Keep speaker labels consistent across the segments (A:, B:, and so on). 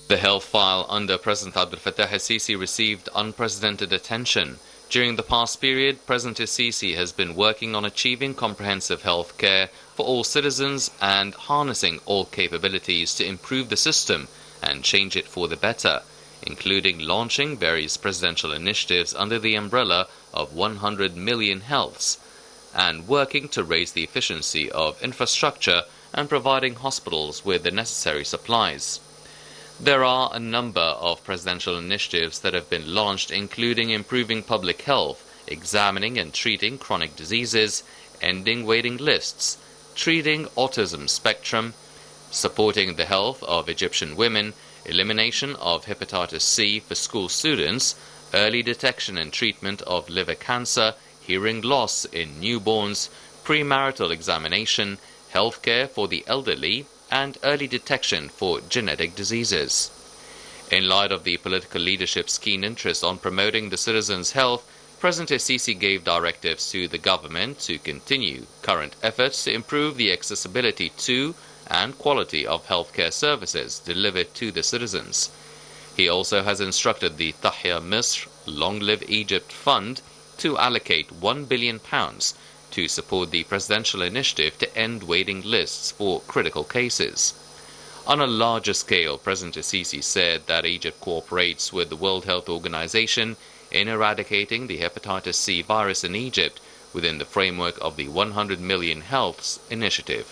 A: The health file under President Abdel Fattah el-Sisi received unprecedented attention. During the past period, President el-Sisi has been working on achieving comprehensive health care for all citizens and harnessing all capabilities to improve the system and change it for the better, including launching various presidential initiatives under the umbrella of 100 million healths, and working to raise the efficiency of infrastructure and providing hospitals with the necessary supplies. There are a number of presidential initiatives that have been launched, including improving public health, examining and treating chronic diseases, ending waiting lists, treating autism spectrum, supporting the health of Egyptian women, elimination of hepatitis C for school students, early detection and treatment of liver cancer, hearing loss in newborns, premarital examination, healthcare for the elderly, and early detection for genetic diseases. In light of the political leadership's keen interest on promoting the citizens' health, President el-Sisi gave directives to the government to continue current efforts to improve the accessibility to and quality of healthcare services delivered to the citizens. He also has instructed the Tahya Misr Long Live Egypt Fund to allocate £1 billion to support the presidential initiative to end waiting lists for critical cases. On a larger scale, President el-Sisi said that Egypt cooperates with the World Health Organization in eradicating the hepatitis C virus in Egypt within the framework of the 100 Million Healths Initiative,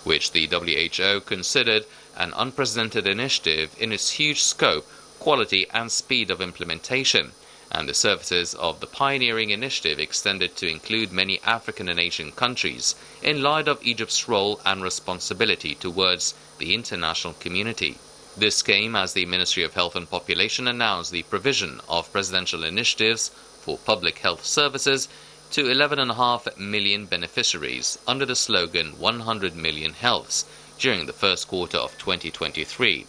A: which the WHO considered an unprecedented initiative in its huge scope, quality and speed of implementation, and the services of the pioneering initiative extended to include many African and Asian countries in light of Egypt's role and responsibility towards the international community. This came as the Ministry of Health and Population announced the provision of presidential initiatives for public health services to 11.5 million beneficiaries under the slogan 100 Million Healths during the first quarter of 2023.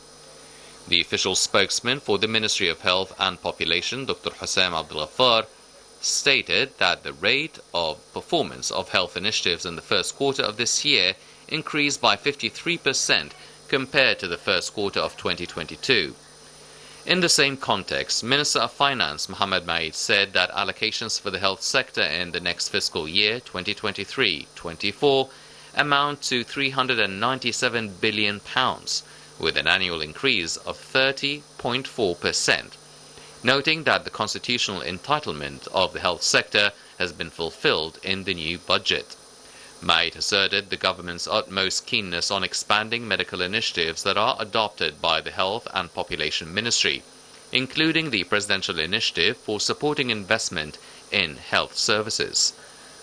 A: The official spokesman for the Ministry of Health and Population, Dr. Hussam Abdul Ghaffar, stated that the rate of performance of health initiatives in the first quarter of this year increased by 53% compared to the first quarter of 2022. In the same context, Minister of Finance Mohammed Maid said that allocations for the health sector in the next fiscal year 2023-24 amount to £397 billion, with an annual increase of 30.4%, noting that the constitutional entitlement of the health sector has been fulfilled in the new budget. Maid asserted the government's utmost keenness on expanding medical initiatives that are adopted by the Health and Population Ministry, including the presidential initiative for supporting investment in health services.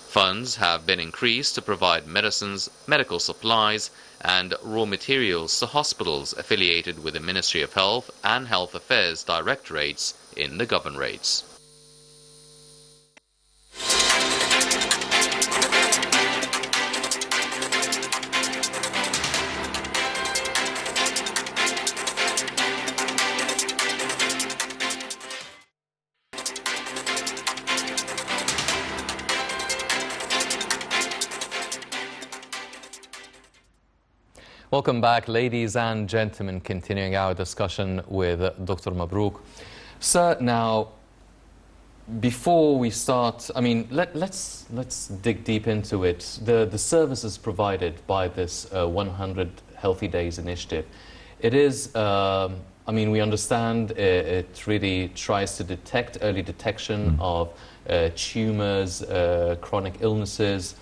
A: Funds have been increased to provide medicines, medical supplies, and raw materials to hospitals affiliated with the Ministry of Health and Health Affairs directorates in the governorates. Welcome back, ladies and gentlemen, continuing our discussion with Dr. Mabrouk. Sir, now, before we start, I mean, let's dig deep into it. The services provided by this 100 Healthy Days initiative, it is, I mean, we understand it really tries to detect early detection of tumors, chronic illnesses,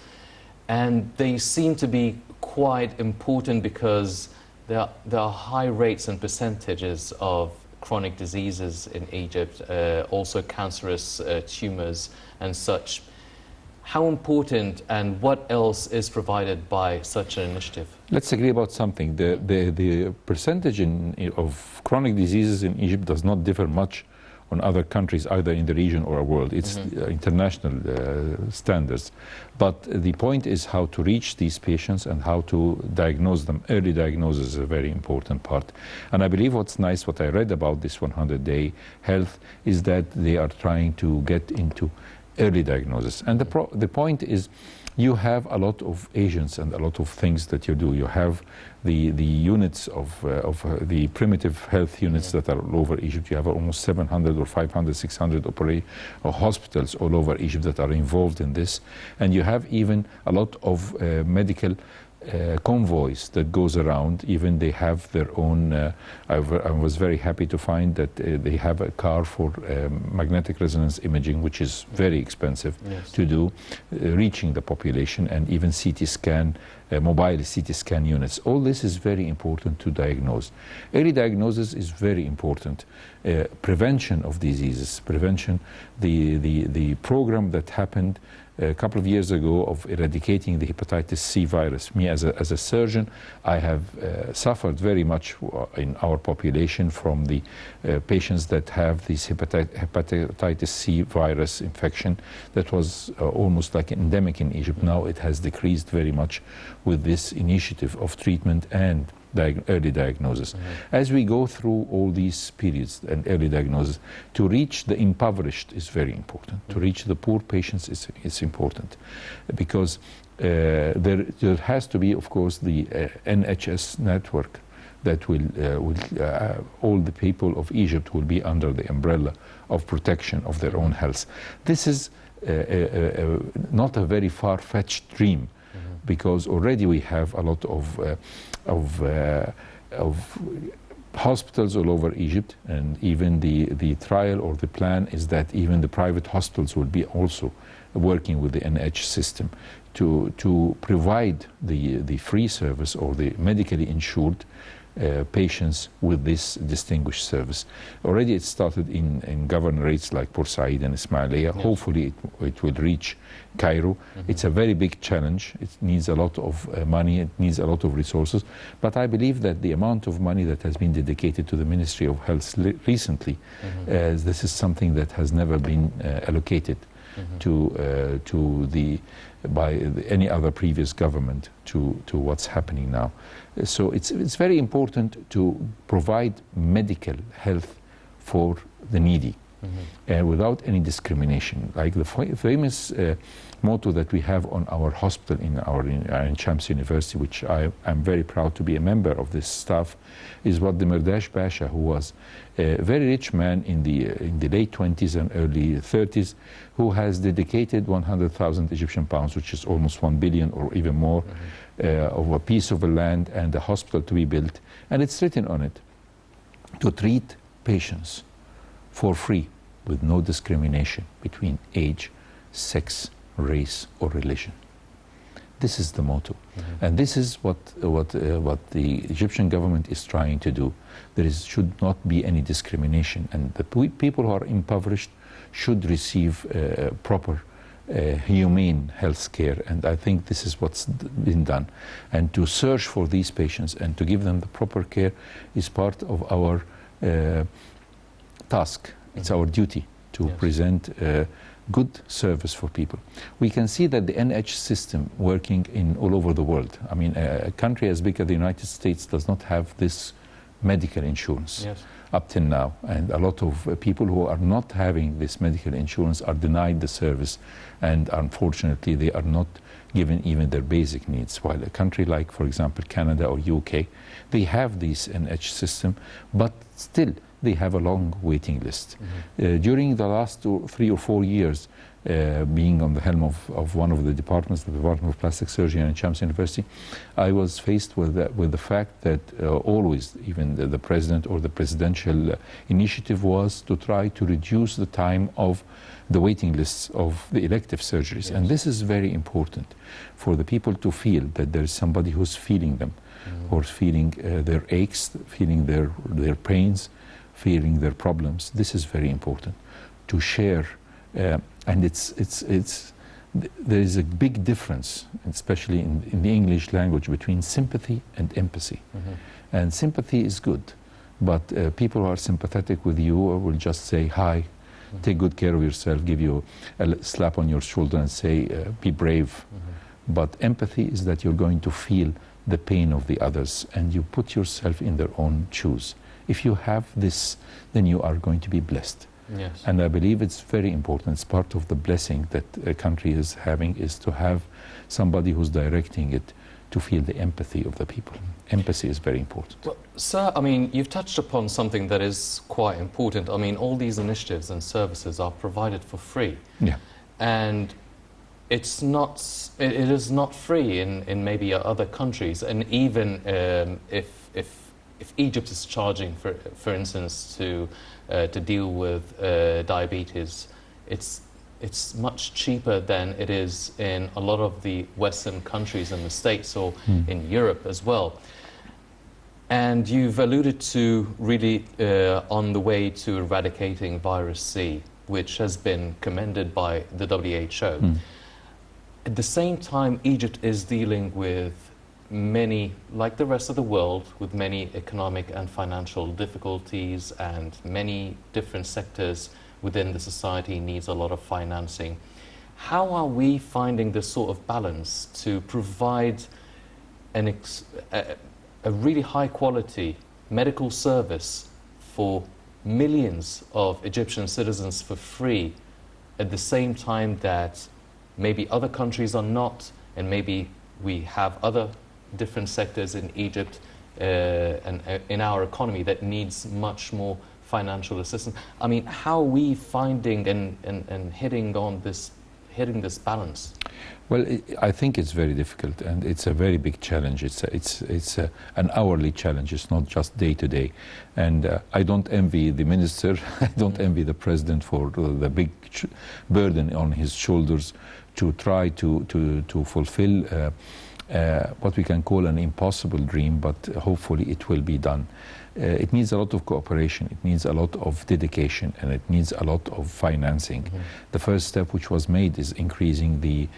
A: and they seem to be quite important because there are high rates and percentages of chronic diseases in Egypt, also cancerous tumors and such. How important and what else is provided by such an initiative?
B: Let's agree about something. The percentage of chronic diseases in Egypt does not differ much on other countries, either in the region or world. It's international standards. But the point is how to reach these patients and how to diagnose them. Early diagnosis is a very important part. And I believe what's nice, what I read about this 100-day health, is that they are trying to get into early diagnosis. And the point is, you have a lot of agents and a lot of things that you do. You have the units of the primitive health units that are all over Egypt. You have almost 700 or 500, 600 hospitals all over Egypt that are involved in this. And you have even a lot of medical convoys that goes around. Even they have their own, I was very happy to find that they have a car for magnetic resonance imaging, which is very expensive to do, reaching the population, and even CT scan, mobile CT scan units. All this is very important to diagnose. Early diagnosis is very important. Prevention of diseases, prevention, the program that happened a couple of years ago of eradicating the hepatitis C virus. Me as a surgeon, I have suffered very much in our population from the patients that have this hepatitis C virus infection that was almost like endemic in Egypt. Now it has decreased very much with this initiative of treatment and early diagnosis. As we go through all these periods and early diagnosis, to reach the impoverished is very important. To reach the poor patients is important, because there has to be, of course, the NHS network that will all the people of Egypt will be under the umbrella of protection of their own health. This is not a very far-fetched dream, because already we have a lot of hospitals all over Egypt, and even the trial or the plan is that even the private hospitals will be also working with the NH system to provide the free service or the medically insured patients with this distinguished service. Already it started in governorates like Port Said and Ismailia. Yes. Hopefully it will reach Cairo. It's a very big challenge. It needs a lot of money, it needs a lot of resources, but I believe that the amount of money that has been dedicated to the Ministry of Health recently, this is something that has never been allocated by any other previous government to what's happening now. So it's very important to provide medical health for the needy, without any discrimination. Like the famous motto that we have on our hospital in Shams University, which I'm very proud to be a member of this staff, is what the Mirdash Pasha, who was a very rich man in the late 20s and early 30s, who has dedicated 100,000 Egyptian pounds, which is almost 1 billion or even more, of a piece of land and a hospital to be built. And it's written on it to treat patients for free with no discrimination between age, sex, race or religion. This is the motto, and this is what the Egyptian government is trying to do. Should not be any discrimination, and the people who are impoverished should receive proper humane health care, and I think this is what's been done. And to search for these patients and to give them the proper care is part of our task. It's our duty to present good service for people. We can see that the NH system working all over the world. I mean, a country as big as the United States does not have this medical insurance up till now, and a lot of people who are not having this medical insurance are denied the service, and unfortunately they are not given even their basic needs. While a country like, for example, Canada or UK, they have this NH system, but still they have a long waiting list. During the last 3 or 4 years, being on the helm of one of the departments, the Department of Plastic Surgery at Shams University, I was faced with the fact that always, even the president or the presidential initiative was to try to reduce the time of the waiting lists of the elective surgeries. And this is very important for the people to feel that there is somebody who's feeling them, who's feeling their aches, feeling their pains, feeling their problems. This is very important to share, and there is a big difference, especially in the English language, between sympathy and empathy. And sympathy is good, but people who are sympathetic with you will just say hi, take good care of yourself, give you a slap on your shoulder and say be brave. But empathy is that you're going to feel the pain of the others and you put yourself in their own shoes. If you have this, then you are going to be blessed.
C: Yes.
B: And I believe it's very important. It's part of the blessing that a country is having, is to have somebody who's directing it to feel the empathy of the people. Empathy is very important.
C: Well, sir, I mean, you've touched upon something that is quite important. I mean, all these initiatives and services are provided for free.
B: Yeah.
C: And it is not free in maybe other countries. And even if Egypt is charging, for instance, to deal with diabetes, it's much cheaper than it is in a lot of the Western countries in the States or in Europe as well. And you've alluded to really on the way to eradicating virus C, which has been commended by the WHO. At the same time, Egypt is dealing with many, like the rest of the world, with many economic and financial difficulties, and many different sectors within the society needs a lot of financing. How are we finding this sort of balance to provide a really high quality medical service for millions of Egyptian citizens for free, at the same time that maybe other countries are not, and maybe we have other different sectors in Egypt and in our economy that needs much more financial assistance? I mean, how are we finding and hitting this balance?
B: Well, I think it's very difficult, and it's a very big challenge. It's an hourly challenge. It's not just day to day. And I don't envy the minister. I don't envy the president for the big burden on his shoulders to try to fulfill what we can call an impossible dream, but hopefully it will be done. It needs a lot of cooperation, it needs a lot of dedication, and it needs a lot of financing. The first step which was made is increasing the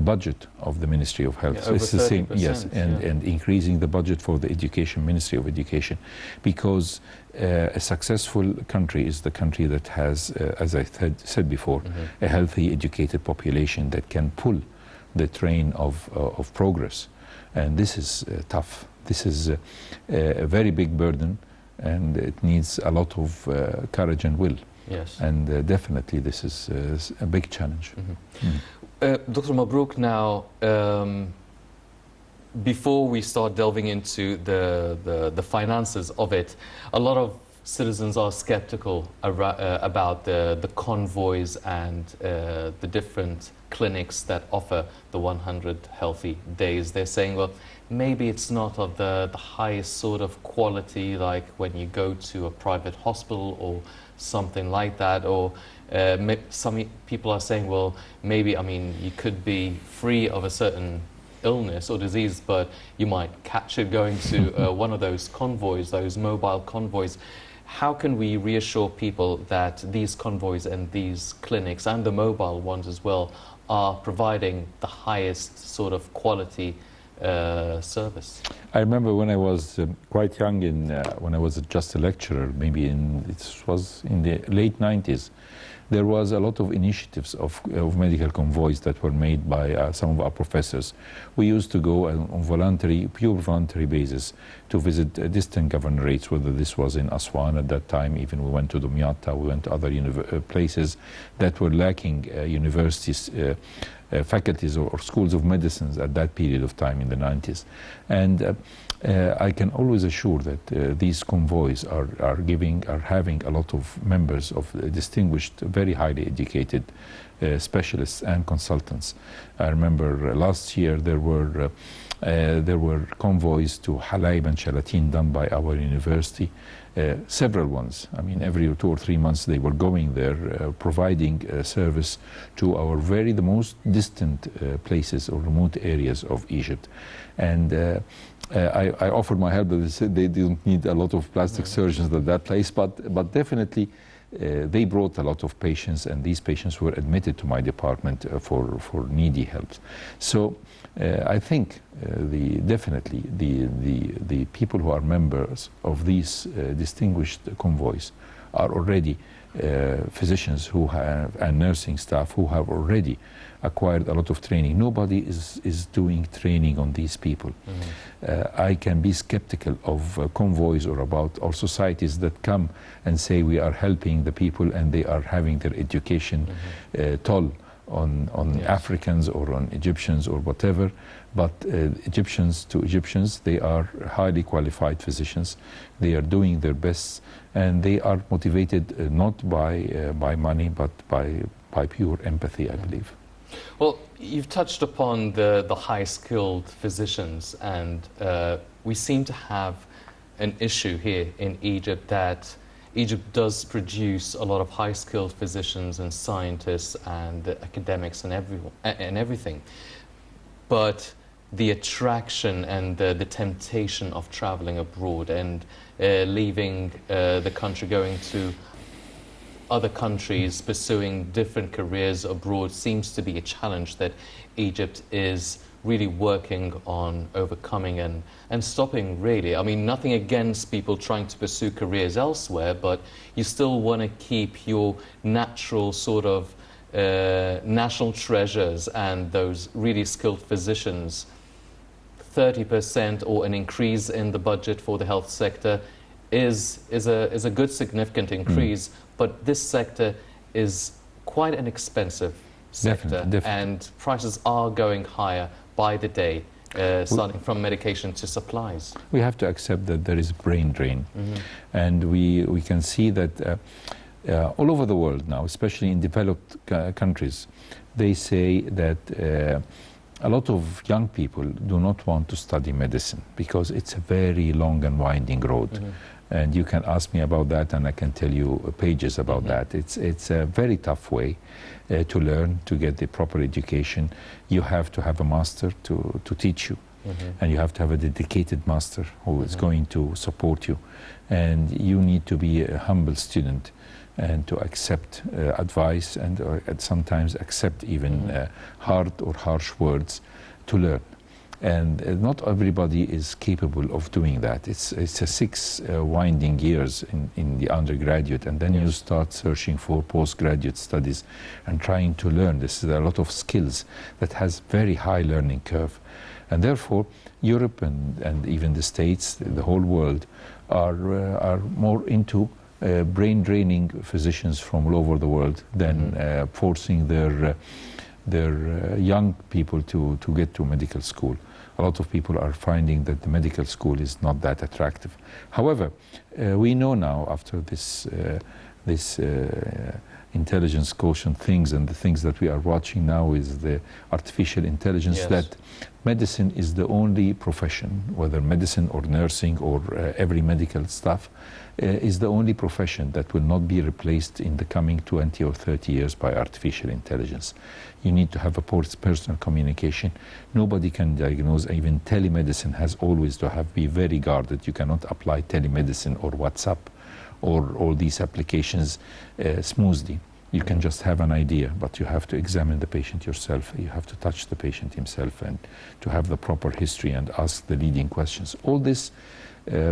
B: budget of the Ministry of Health.
C: Yeah,
B: so it's the same, yes,
C: yeah.
B: and increasing the budget for the Education, Ministry of Education, because a successful country is the country that has, as I said before, a healthy, educated population that can pull the train of progress. And this is tough. This is a very big burden, and it needs a lot of courage and will.
C: Yes.
B: And definitely this is a big challenge.
C: Dr. Mabrouk, now, before we start delving into the finances of it, a lot of citizens are skeptical about the convoys and the different clinics that offer the 100 healthy days. They're saying, well, maybe it's not of the highest sort of quality, like when you go to a private hospital or something like that. Or some people are saying, well, maybe, I mean, you could be free of a certain illness or disease, but you might catch it going to one of those convoys, those mobile convoys. How can we reassure people that these convoys and these clinics, and the mobile ones as well, are providing the highest sort of quality service?
B: I remember when I was quite young, when I was just a lecturer, maybe it was in the late 90s, there was a lot of initiatives of medical convoys that were made by some of our professors. We used to go on pure voluntary basis to visit distant governorates, whether this was in Aswan at that time, even we went to Dumyata, we went to other places that were lacking universities, faculties or schools of medicine at that period of time in the 90s. And I can always assure that these convoys are having a lot of members of distinguished, very highly educated specialists and consultants. I remember last year there were convoys to Halaib and Shalatin done by our university, several ones. I mean, every 2 or 3 months they were going there, providing service to the most distant places or remote areas of Egypt. And I offered my help, but they said they didn't need a lot of plastic surgeons at that place, but definitely they brought a lot of patients, and these patients were admitted to my department for needy help. So I think definitely the people who are members of these distinguished convoys are already physicians who have, and nursing staff who have already acquired a lot of training. Nobody is doing training on these people. I can be skeptical of convoys or about our societies that come and say we are helping the people and they are having their education toll on
C: Yes.
B: Africans or on Egyptians or whatever. But Egyptians to Egyptians, they are highly qualified physicians. They are doing their best, and they are motivated not by money, but by pure empathy, I believe.
C: Well, you've touched upon the high-skilled physicians, and we seem to have an issue here in Egypt that Egypt does produce a lot of high-skilled physicians and scientists and academics and everything. But the attraction and the temptation of traveling abroad and leaving the country, going to other countries, pursuing different careers abroad seems to be a challenge that Egypt is really working on overcoming and stopping, really. I mean, nothing against people trying to pursue careers elsewhere, but you still want to keep your natural sort of national treasures and those really skilled physicians. 30% or an increase in the budget for the health sector is a good significant increase, but this sector is quite an expensive sector,
B: Definitely.
C: and prices are going higher by the day, starting from medication to supplies.
B: We have to accept that there is brain drain, and we can see that all over the world now, especially in developed countries, they say that a lot of young people do not want to study medicine because it's a very long and winding road. And you can ask me about that, and I can tell you pages about that. It's a very tough way to learn, to get the proper education. You have to have a master to teach you, and you have to have a dedicated master who is going to support you. And you need to be a humble student and to accept advice and sometimes accept even hard or harsh words to learn. And not everybody is capable of doing that. It's a 6 winding years in the undergraduate, and then you start searching for postgraduate studies and trying to learn. This is a lot of skills that has very high learning curve. And therefore, Europe and even the States, the whole world, are more into brain draining physicians from all over the world than forcing their young people to get to medical school. A lot of people are finding that the medical school is not that attractive. However, we know now after this intelligence quotient things and the things that we are watching now is the artificial intelligence, that medicine is the only profession, whether medicine or nursing or every medical stuff, is the only profession that will not be replaced in the coming 20 or 30 years by artificial intelligence. You need to have a personal communication. Nobody can diagnose. Even telemedicine has always to be very guarded. You cannot apply telemedicine or WhatsApp or all these applications smoothly. You can just have an idea, but you have to examine the patient yourself. You have to touch the patient himself and to have the proper history and ask the leading questions. All this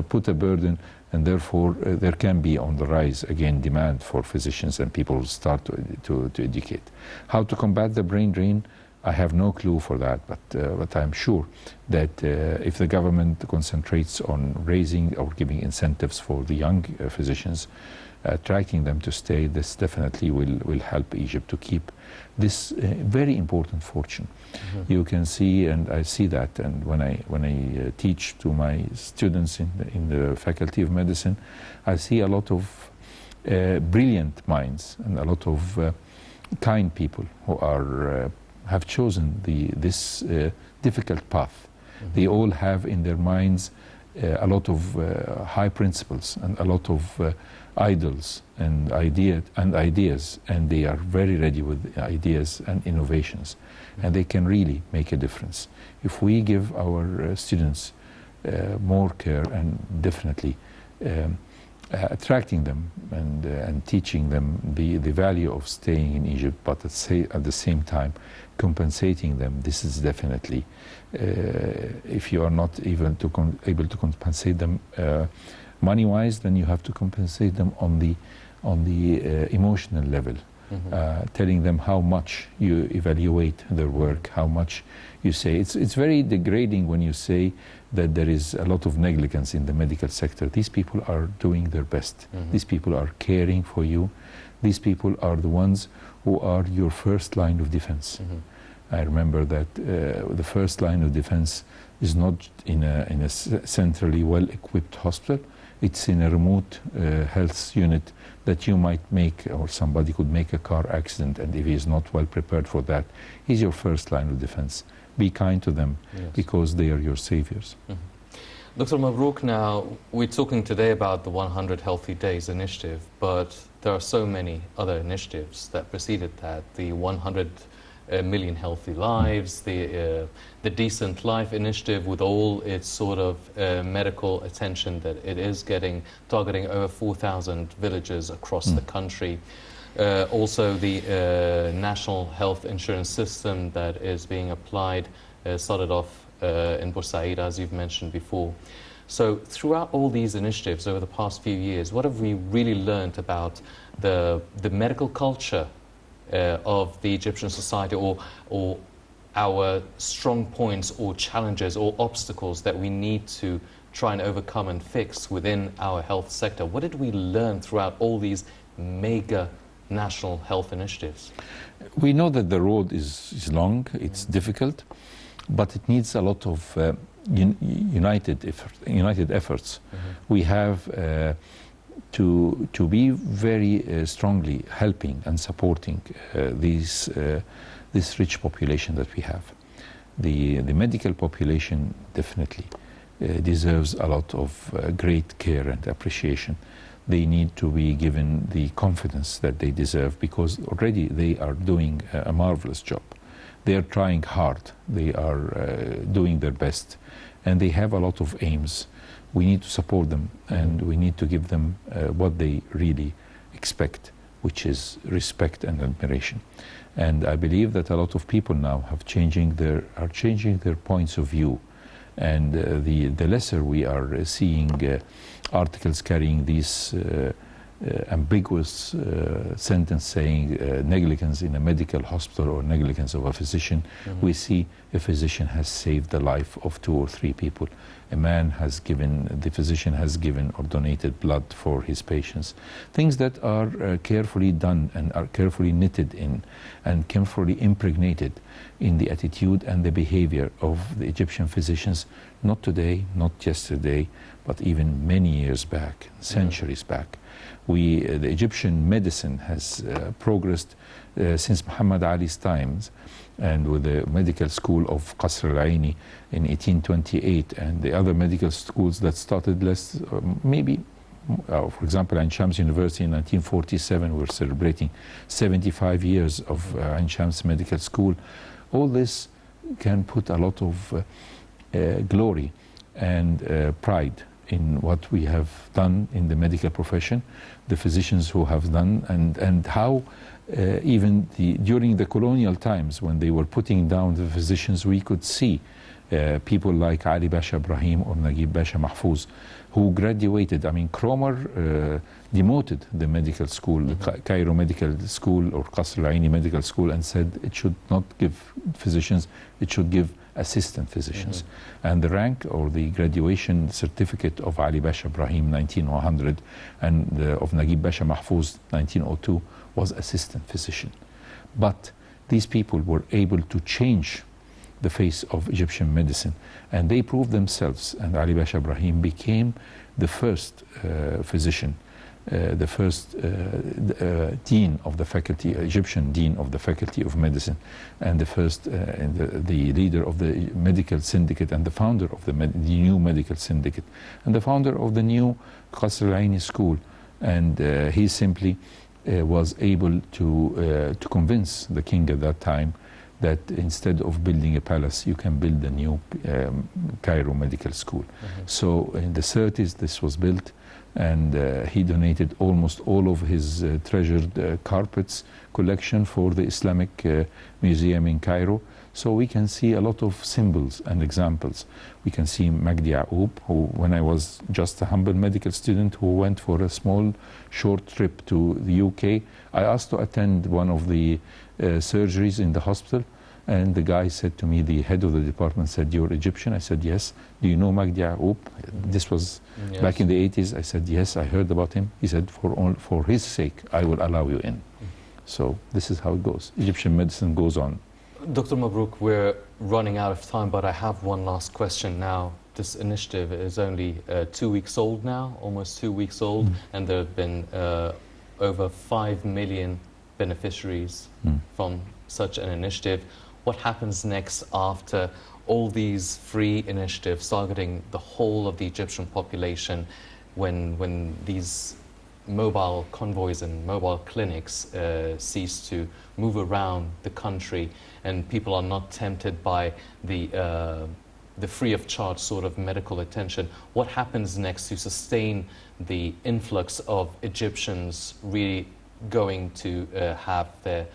B: put a burden, and therefore there can be on the rise again demand for physicians, and people will start to educate. How to combat the brain drain? I have no clue for that, but I'm sure that if the government concentrates on raising or giving incentives for the young physicians, attracting them to stay, this definitely will help Egypt to keep this very important fortune. You can see, and I see that, and when I teach to my students in the Faculty of Medicine, I see a lot of brilliant minds and a lot of kind people who are have chosen this difficult path. They all have in their minds a lot of high principles and a lot of idols and ideas, and they are very ready with ideas and innovations, and they can really make a difference. If we give our students more care and definitely attracting them and teaching them the value of staying in Egypt, but at the same time compensating them, this is definitely, if you are not even able to compensate them money-wise, then you have to compensate them on on the emotional level, telling them how much you evaluate their work, how much you say. It's very degrading when you say that there is a lot of negligence in the medical sector. These people are doing their best. These people are caring for you. These people are the ones who are your first line of defense. I remember that the first line of defense is not in a centrally well-equipped hospital. It's in a remote health unit that you might make, or somebody could make a car accident, and if he is not well prepared for that, he's your first line of defense. Be kind to them, because they are your saviors.
C: Dr. Mabrouk, now we're talking today about the 100 Healthy Days initiative, but there are so many other initiatives that preceded that. The 100 million healthy lives, the Decent Life initiative with all its sort of medical attention that it is getting, targeting over 4,000 villages across the country. Also the national health insurance system that is being applied, started off in Bursaid, as you've mentioned before. So throughout all these initiatives over the past few years, what have we really learned about the medical culture of the Egyptian society, or our strong points or challenges or obstacles that we need to try and overcome and fix within our health sector? What did we learn throughout all these mega national health initiatives?
B: We know that the road is long, it's difficult, but it needs a lot of united efforts. We have to be very strongly helping and supporting this rich population that we have. The medical population definitely deserves a lot of great care and appreciation. They need to be given the confidence that they deserve, because already they are doing a marvelous job. They are trying hard, they are doing their best, and they have a lot of aims. We need to support them, and we need to give them what they really expect, which is respect and admiration. And I believe that a lot of people now are changing their points of view. And the lesser we are seeing articles carrying these ambiguous sentence saying negligence in a medical hospital or negligence of a physician, we see a physician has saved the life of 2 or 3 people. The physician has given or donated blood for his patients. Things that are carefully done and are carefully knitted in and carefully impregnated in the attitude and the behavior of the Egyptian physicians, not today, not yesterday, but even many years back, centuries back. The Egyptian medicine has progressed since Muhammad Ali's times, and with the medical school of Qasr al-Aini in 1828, and the other medical schools that started for example, Ain Shams University in 1947, we're celebrating 75 years of Ain Shams Medical School. All this can put a lot of glory and pride in what we have done in the medical profession, the physicians who have done, and how even during the colonial times, when they were putting down the physicians, we could see people like Ali Pasha Ibrahim or Naguib Pasha Mahfouz, who graduated. I mean, Cromer demoted the medical school, the Cairo Medical School or Qasr al-Aini Medical School, and said it should not give physicians, it should give assistant physicians. And the rank or the graduation certificate of Ali Pasha Ibrahim 1900 and of Naguib Pasha Mahfouz 1902 was assistant physician. But these people were able to change the face of Egyptian medicine, and they proved themselves, and Ali Pasha Ibrahim became the first physician, the first dean of the faculty, Egyptian dean of the Faculty of Medicine, and the first, the leader of the medical syndicate, and the founder of the new medical syndicate, and the founder of the new Qasr al-Aini school. And he simply was able to convince the king at that time that instead of building a palace, you can build a new Cairo Medical School. So in the 30s, this was built. and he donated almost all of his treasured carpets collection for the Islamic Museum in Cairo. So we can see a lot of symbols and examples. We can see Magdi Ya'oub, who, when I was just a humble medical student who went for a small, short trip to the UK, I asked to attend one of the surgeries in the hospital, and the guy said to me, the head of the department said, "You're Egyptian?" I said, "Yes." "Do you know Magdi Ya'oub?" This was back in the 80s. I said, "Yes, I heard about him." He said, for his sake, I will allow you in. So this is how it goes. Egyptian medicine goes on.
C: Dr. Mabrouk, we're running out of time, but I have one last question now. This initiative is only 2 weeks old now, almost 2 weeks old, and there have been over 5 million beneficiaries from such an initiative. What happens next after all these free initiatives targeting the whole of the Egyptian population, when these mobile convoys and mobile clinics cease to move around the country, and people are not tempted by the free of charge sort of medical attention? What happens next to sustain the influx of Egyptians really going to have their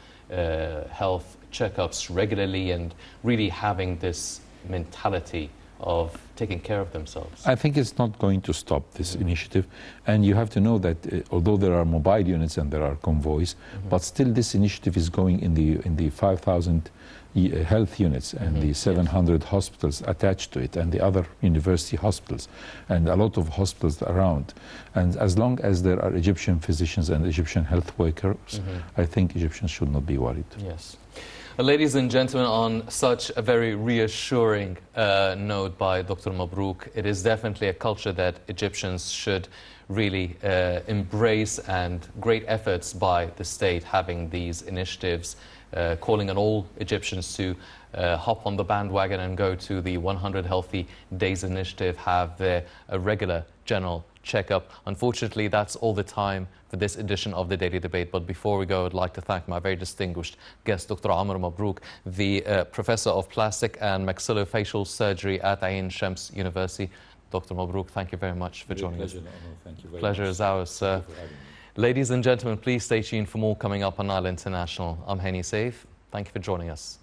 C: health checkups regularly and really having this mentality of taking care of themselves?
B: I think it's not going to stop, this initiative. And you have to know that although there are mobile units and there are convoys, but still this initiative is going in the 5,000 health units and the 700 hospitals attached to it, and the other university hospitals, and a lot of hospitals around. And as long as there are Egyptian physicians and Egyptian health workers, I think Egyptians should not be worried.
C: Yes. Ladies and gentlemen, on such a very reassuring note by Dr. Mabrouk, it is definitely a culture that Egyptians should really embrace, and great efforts by the state having these initiatives, calling on all Egyptians to hop on the bandwagon and go to the 100 Healthy Days initiative, have their regular general checkup. Unfortunately, that's all the time for this edition of the Daily Debate. But before we go, I'd like to thank my very distinguished guest, Dr. Amr Mabrouk, the Professor of Plastic and Maxillofacial Surgery at Ain Shams University. Dr. Mabrouk, thank you very much for joining us.
B: Thank you very
C: Pleasure
B: much.
C: is ours, sir.
B: Thank you for having me.
C: Ladies and gentlemen, please stay tuned for more coming up on Nile International. I'm Hani Saif. Thank you for joining us.